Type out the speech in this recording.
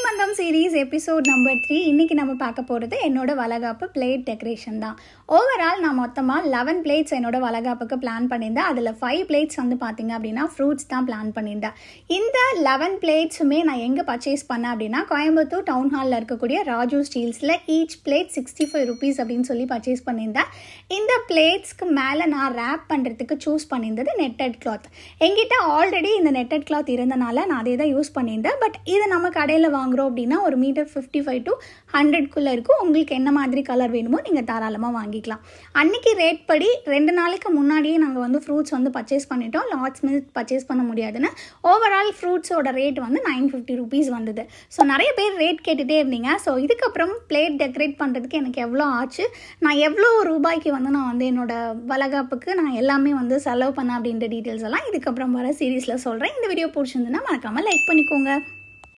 சொந்தம் series episode number 3. இன்றைக்கி நம்ம பார்க்க போகிறது என்னோட வளகாப்பு பிளேட் டெக்கரேஷன் தான். ஓவரால் நான் மொத்தமாக 11 பிளேட்ஸ் என்னோட வளகாப்புக்கு பிளான் பண்ணியிருந்தேன். அதில் 5 பிளேட்ஸ் வந்து பார்த்திங்க அப்படின்னா ஃப்ரூட்ஸ் தான் பிளான் பண்ணியிருந்தேன். இந்த 11 பிளேட்ஸுமே நான் எங்கே பர்ச்சேஸ் பண்ணேன் அப்படின்னா கோயம்புத்தூர் டவுன் ஹாலில் இருக்கக்கூடிய ராஜு ஸ்டீல்ஸில் ஈச் பிளேட் 65 rupees அப்படின்னு சொல்லி பர்ச்சேஸ் பண்ணியிருந்தேன். இந்த பிளேட்ஸ்க்கு மேலே நான் ரேப் பண்ணுறதுக்கு சூஸ் பண்ணியிருந்தது நெட்டட் கிளாத். எங்கிட்ட ஆல்ரெடி இந்த நெட்டட் கிளாத் இருந்தனால நான் அதே தான் யூஸ் பண்ணியிருந்தேன். பட் இதை நம்ம கடையில் வாங்குகிறோம் அப்படின்னா ஒரு மீட்டர் 55 to 100 இருக்கும். உங்களுக்கு என்ன மாதிரி கலர் வேணுமோ நீங்கள் தாராளமாக வாங்கிக்கலாம். அன்றைக்கி ரேட் படி 2 நாளைக்கு முன்னாடியே நாங்கள் வந்து ஃப்ரூட்ஸ் வந்து பர்ச்சேஸ் பண்ணிட்டோம். லாட்ஸ் மில்க் பர்ச்சேஸ் பண்ண முடியாதுன்னு ஓவரால் ஃப்ரூட்ஸோட ரேட் வந்து 950 rupees வந்தது. ஸோ நிறைய பேர் ரேட் கேட்டுகிட்டே இருந்தீங்க. ஸோ இதுக்கப்புறம் பிளேட் டெக்கரேட் பண்ணுறதுக்கு எனக்கு எவ்வளோ ஆச்சு, நான் எவ்வளோ ரூபாய்க்கு வந்து நான் வந்து என்னோடய வளகாப்புக்கு நான் எல்லாமே வந்து செலவு பண்ணேன் அப்படின்ற டீட்டெயில்ஸ் எல்லாம் இதுக்கப்புறம் வர சீரீஸில் சொல்கிறேன். இந்த வீடியோ பிடிச்சிருந்துன்னா மறக்காமல் லைக் பண்ணிக்கோங்க.